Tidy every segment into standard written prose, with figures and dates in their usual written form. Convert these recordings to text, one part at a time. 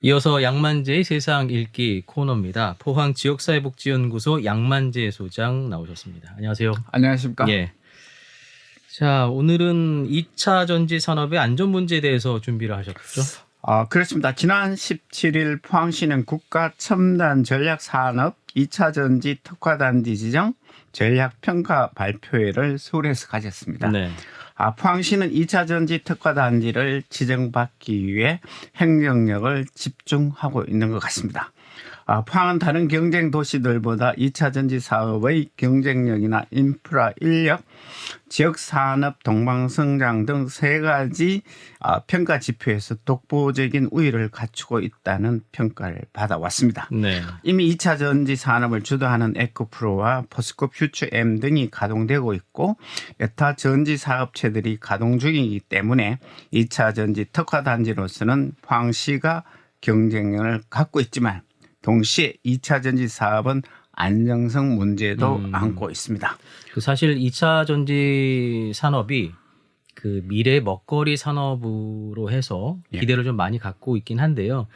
이어서 양만재의 세상 읽기 코너입니다. 포항 지역사회복지연구소 양만재 소장 나오셨습니다. 안녕하세요. 안녕하십니까? 예. 자, 오늘은 2차 전지 산업의 안전 문제에 대해서 준비를 하셨죠? 그렇습니다. 지난 17일 포항시는 국가 첨단 전략 산업 2차 전지 특화단지 지정 전략 평가 발표회를 서울에서 가졌습니다. 네. 포항시는 2차 전지 특화단지를 지정받기 위해 행정력을 집중하고 있는 것 같습니다. 포항은 다른 경쟁 도시들보다 2차 전지 사업의 경쟁력이나 인프라, 인력, 지역산업 동방성장 등 세 가지 평가 지표에서 독보적인 우위를 갖추고 있다는 평가를 받아왔습니다. 네. 이미 2차 전지 산업을 주도하는 에코프로와 포스코 퓨처엠 등이 가동되고 있고 여타 전지 사업체들이 가동 중이기 때문에 2차 전지 특화단지로서는 포항시가 경쟁력을 갖고 있지만 동시에 2차 전지 사업은 안정성 문제도 안고 있습니다. 사실 2차 전지 산업이 그 미래 먹거리 산업으로 해서 기대를 좀 많이 갖고 있긴 한데요.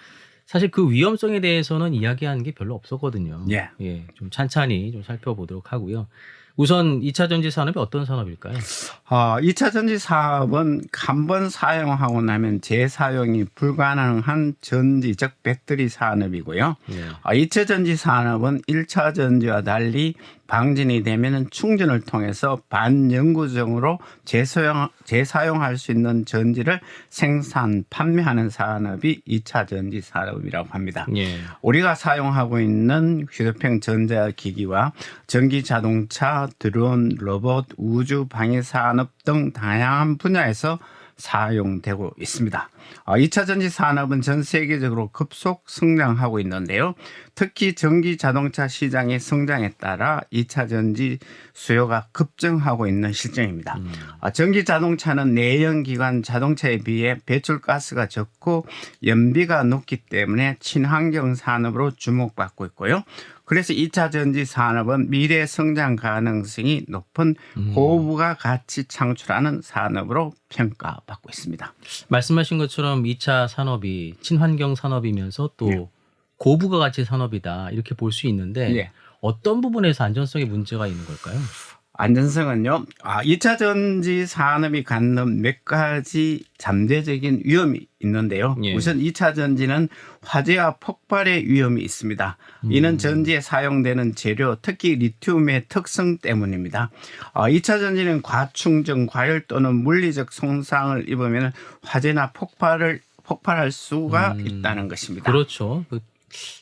사실 그 위험성에 대해서는 이야기하는 게 별로 없었거든요. 예, 좀 찬찬히 좀 살펴보도록 하고요. 우선 2차 전지 산업이 어떤 산업일까요? 2차 전지 사업은 한 번 사용하고 나면 재사용이 불가능한 전지 즉 배터리 산업이고요. 2차 전지 산업은 1차 전지와 달리 방전이 되면 충전을 통해서 반영구적으로 재사용할 수 있는 전지를 생산, 판매하는 산업이 2차 전지 산업이라고 합니다. 우리가 사용하고 있는 휴대폰 전자기기와 전기 자동차, 드론, 로봇, 우주, 방위 산업 등 다양한 분야에서 사용되고 있습니다. 2차 전지 산업은 전 세계적으로 급속 성장하고 있는데요. 특히 전기 자동차 시장의 성장에 따라 2차 전지 수요가 급증하고 있는 실정입니다. 전기 자동차는 내연기관 자동차에 비해 배출가스가 적고 연비가 높기 때문에 친환경 산업으로 주목받고 있고요. 그래서 2차 전지 산업은 미래 성장 가능성이 높은 고부가 가치 창출하는 산업으로 평가받고 있습니다. 말씀하신 것처럼 2차 산업이 친환경 산업이면서 또 고부가 가치 산업이다 이렇게 볼 수 있는데 어떤 부분에서 안전성에 문제가 있는 걸까요? 안전성은요. 2차 전지 산업이 갖는 몇 가지 잠재적인 위험이 있는데요. 우선 2차 전지는 화재와 폭발의 위험이 있습니다. 이는 전지에 사용되는 재료, 특히 리튬의 특성 때문입니다. 2차 전지는 과충전, 과열 또는 물리적 손상을 입으면 화재나 폭발할 수가 있다는 것입니다. 그렇죠.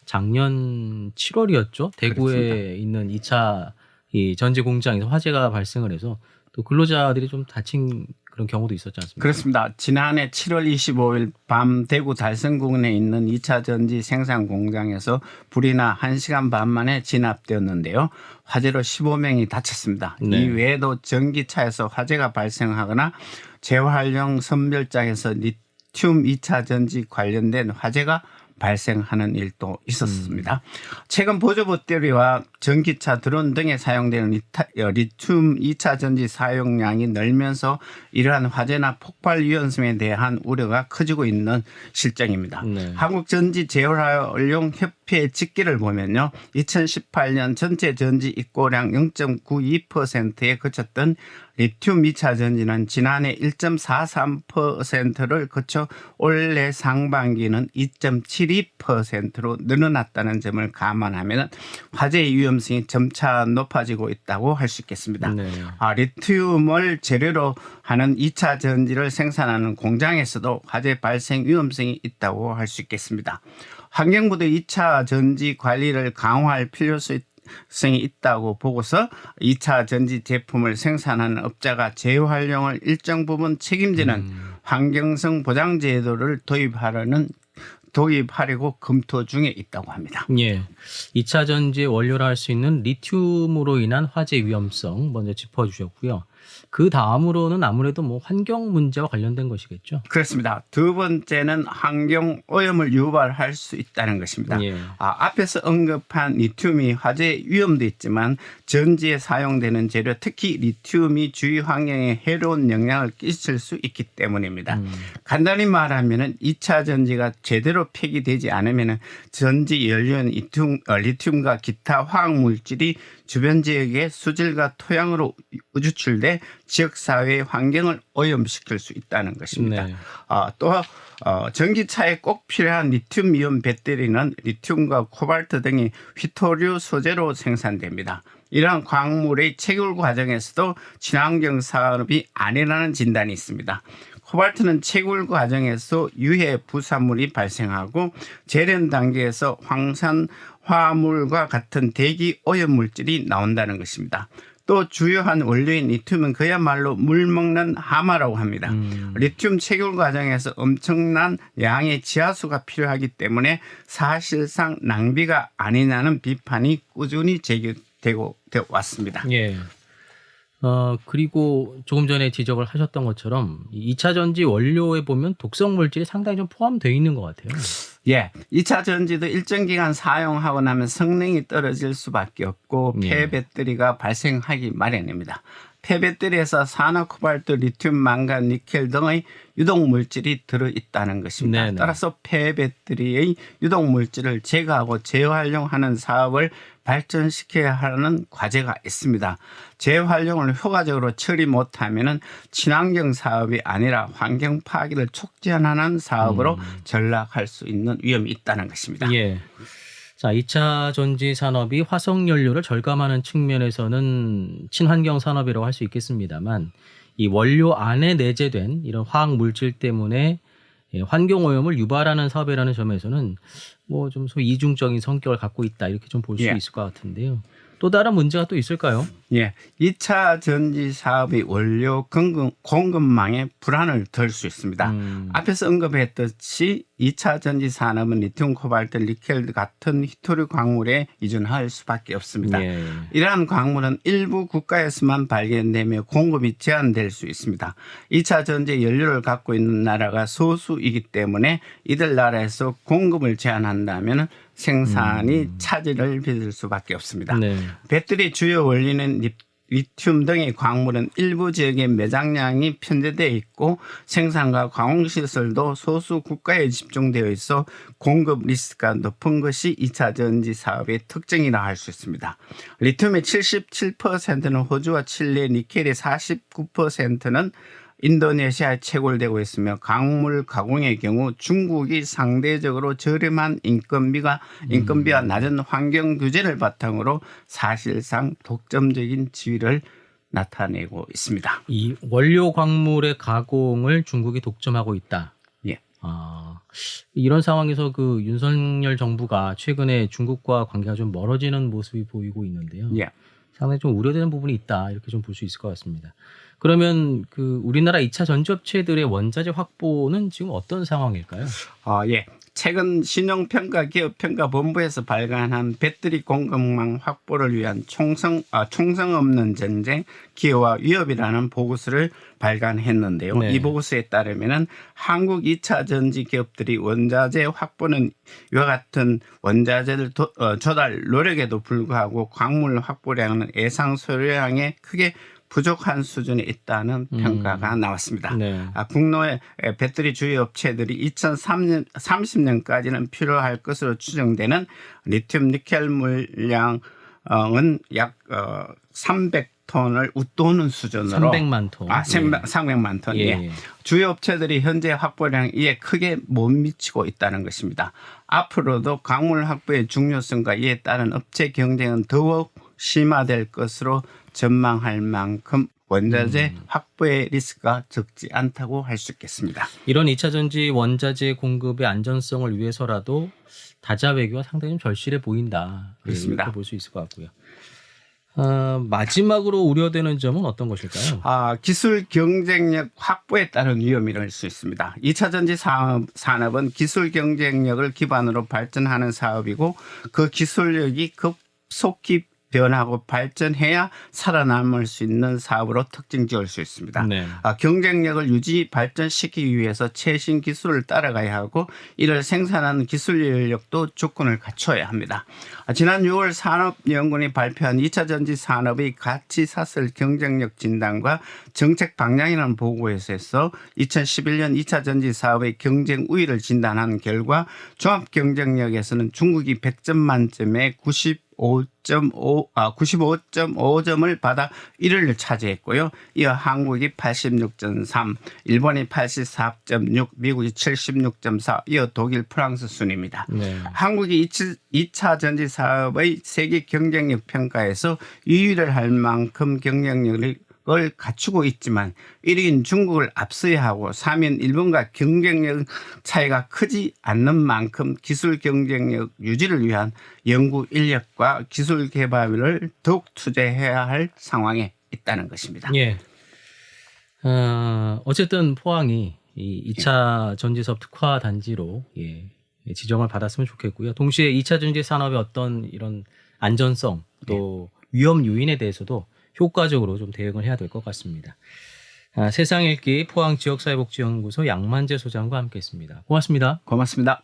작년 7월이었죠. 대구에 그렇습니다. 있는 2차 이 전지 공장에서 화재가 발생을 해서 또 근로자들이 좀 다친 그런 경우도 있었지 않습니까? 그렇습니다. 지난해 7월 25일 밤 대구 달성군에 있는 2차 전지 생산 공장에서 불이 나 1시간 반 만에 진압되었는데요. 화재로 15명이 다쳤습니다. 이 외에도 전기차에서 화재가 발생하거나 재활용 선별장에서 리튬 2차 전지 관련된 화재가 발생하는 일도 있었습니다. 최근 보조 배터리와 전기차, 드론 등에 사용되는 리튬 2차 전지 사용량이 늘면서 이러한 화재나 폭발 위험성에 대한 우려가 커지고 있는 실정입니다. 한국전지재활용 협회 집계를 보면요. 2018년 전체 전지 입고량 0.92%에 그쳤던 리튬 2차 전지는 지난해 1.43%를 거쳐 올해 상반기는 2.72%로 늘어났다는 점을 감안하면 화재의 위험성이 점차 높아지고 있다고 할 수 있겠습니다. 리튬을 재료로 하는 2차 전지를 생산하는 공장에서도 화재 발생 위험성이 있다고 할 수 있겠습니다. 환경부도 2차 전지 관리를 강화할 필요성이 있다고 보고서 2차 전지 제품을 생산하는 업자가 재활용을 일정 부분 책임지는 환경성 보장 제도를 도입하려고 검토 중에 있다고 합니다. 2차 전지의 원료로 할 수 있는 리튬으로 인한 화재 위험성 먼저 짚어주셨고요. 그 다음으로는 아무래도 뭐 환경 문제와 관련된 것이겠죠. 그렇습니다. 두 번째는 환경 오염을 유발할 수 있다는 것입니다. 예. 앞에서 언급한 리튬이 화재 위험도 있지만 전지에 사용되는 재료, 특히 리튬이 주위 환경에 해로운 영향을 끼칠 수 있기 때문입니다. 간단히 말하면 2차 전지가 제대로 폐기되지 않으면 전지 연료인 리튬과 기타 화학 물질이 주변 지역의 수질과 토양으로 유출돼 지역사회의 환경을 오염시킬 수 있다는 것입니다. 네. 또 전기차에 꼭 필요한 리튬이온 배터리는 리튬과 코발트 등이 휘토류 소재로 생산됩니다. 이러한 광물의 채굴 과정에서도 친환경 산업이 아니라는 진단이 있습니다. 코발트는 채굴 과정에서 유해 부산물이 발생하고 재련 단계에서 황산 화물과 같은 대기 오염 물질이 나온다는 것입니다. 또 주요한 원료인 리튬은 그야말로 물 먹는 하마라고 합니다. 리튬 채굴 과정에서 엄청난 양의 지하수가 필요하기 때문에 사실상 낭비가 아니냐는 비판이 꾸준히 제기되고 왔습니다. 예. 그리고 조금 전에 지적을 하셨던 것처럼 2차 전지 원료에 보면 독성 물질이 상당히 좀 포함되어 있는 것 같아요. 예, 2차 전지도 일정 기간 사용하고 나면 성능이 떨어질 수밖에 없고 폐배터리가 발생하기 마련입니다. 폐배터리에서 산화 코발트, 리튬, 망간, 니켈 등의 유독 물질이 들어있다는 것입니다. 네네. 따라서 폐배터리의 유독 물질을 제거하고 재활용하는 사업을 발전시켜야 하는 과제가 있습니다. 재활용을 효과적으로 처리 못하면 친환경 사업이 아니라 환경 파괴를 촉진하는 사업으로 전락할 수 있는 위험이 있다는 것입니다. 예. 자, 2차 전지 산업이 화석 연료를 절감하는 측면에서는 친환경 산업이라고 할 수 있겠습니다만 이 원료 안에 내재된 이런 화학 물질 때문에 환경 오염을 유발하는 사업이라는 점에서는 뭐 좀 소위 이중적인 성격을 갖고 있다 이렇게 좀 볼 수 있을 것 같은데요. 또 다른 문제가 또 있을까요? 예, 2차 전지 사업의 원료 공급망에 불안을 덜 수 있습니다. 앞에서 언급했듯이 2차 전지 산업은 리튬, 코발트, 니켈 같은 히토류 광물에 의존할 수밖에 없습니다. 예. 이러한 광물은 일부 국가에서만 발견되며 공급이 제한될 수 있습니다. 2차 전지 연료를 갖고 있는 나라가 소수이기 때문에 이들 나라에서 공급을 제한한다면 생산이 차질을 빚을 수밖에 없습니다. 네. 배터리 주요 원리는 리튬 등의 광물은 일부 지역의 매장량이 편제되어 있고 생산과 광흥시설도 소수 국가에 집중되어 있어 공급 리스크가 높은 것이 2차 전지 사업의 특징이라 할 수 있습니다. 리튬의 77%는 호주와 칠레, 니켈의 49%는 인도네시아에 채굴되고 있으며 광물 가공의 경우 중국이 상대적으로 저렴한 인건비와 낮은 환경 규제를 바탕으로 사실상 독점적인 지위를 나타내고 있습니다. 이 원료 광물의 가공을 중국이 독점하고 있다. 예. 이런 상황에서 그 윤석열 정부가 최근에 중국과 관계가 좀 멀어지는 모습이 보이고 있는데요. 예. 상당히 좀 우려되는 부분이 있다 이렇게 좀 볼 수 있을 것 같습니다. 그러면 그 우리나라 2차 전지업체들의 원자재 확보는 지금 어떤 상황일까요? 예. 최근 신용평가기업평가본부에서 발간한 배터리 공급망 확보를 위한 총성 없는 전쟁, 기여와 위협이라는 보고서를 발간했는데요. 네. 이 보고서에 따르면 한국 2차 전지 기업들이 원자재 확보는 이와 같은 원자재를 조달 노력에도 불구하고 광물 확보량은 예상 소요량에 크게 부족한 수준에 있다는 평가가 나왔습니다. 네. 국내의 배터리 주요 업체들이 2030년까지는 필요할 것으로 추정되는 리튬 니켈 물량은 약 300톤을 웃도는 수준으로 300만 톤. 300만 톤. 예. 주요 업체들이 현재 확보량 이에 크게 못 미치고 있다는 것입니다. 앞으로도 광물 확보의 중요성과 이에 따른 업체 경쟁은 더욱 심화될 것으로 전망할 만큼 원자재 확보의 리스크가 적지 않다고 할 수 있겠습니다. 이런 2차 전지 원자재 공급의 안전성을 위해서라도 다자 외교가 상당히 좀 절실해 보인다. 그렇습니다. 이렇게 볼 수 있을 것 같고요. 마지막으로 우려되는 점은 어떤 것일까요? 기술 경쟁력 확보에 따른 위험이랄 수 있습니다. 2차 전지 산업은 기술 경쟁력을 기반으로 발전하는 사업이고 그 기술력이 급속히 변하고 발전해야 살아남을 수 있는 사업으로 특징 지을 수 있습니다. 네. 경쟁력을 유지 발전시키기 위해서 최신 기술을 따라가야 하고 이를 생산하는 기술 인력도 조건을 갖춰야 합니다. 지난 6월 산업연구원이 발표한 2차 전지 산업의 가치 사슬 경쟁력 진단과 정책 방향이라는 보고에서 2011년 2차 전지 사업의 경쟁 우위를 진단한 결과 종합 경쟁력에서는 중국이 100점 만점에 95.5점을 받아 1위를 차지했고요. 이어 한국이 86.3, 일본이 84.6, 미국이 76.4, 이어 독일, 프랑스 순입니다. 네. 한국이 2차 전지 사업의 세계 경쟁력 평가에서 2위를 할 만큼 경쟁력을 갖추고 있지만 1위인 중국을 앞서야 하고 3위인 일본과 경쟁력 차이가 크지 않는 만큼 기술 경쟁력 유지를 위한 연구 인력과 기술 개발을 더욱 투자해야 할 상황에 있다는 것입니다. 예. 어쨌든 포항이 이 2차 전지사업 특화 단지로 지정을 받았으면 좋겠고요. 동시에 2차 전지 산업의 어떤 이런 안전성 또 위험 요인에 대해서도 효과적으로 좀 대응을 해야 될 것 같습니다. 세상 읽기 포항지역사회복지연구소 양만재 소장과 함께했습니다. 고맙습니다. 고맙습니다.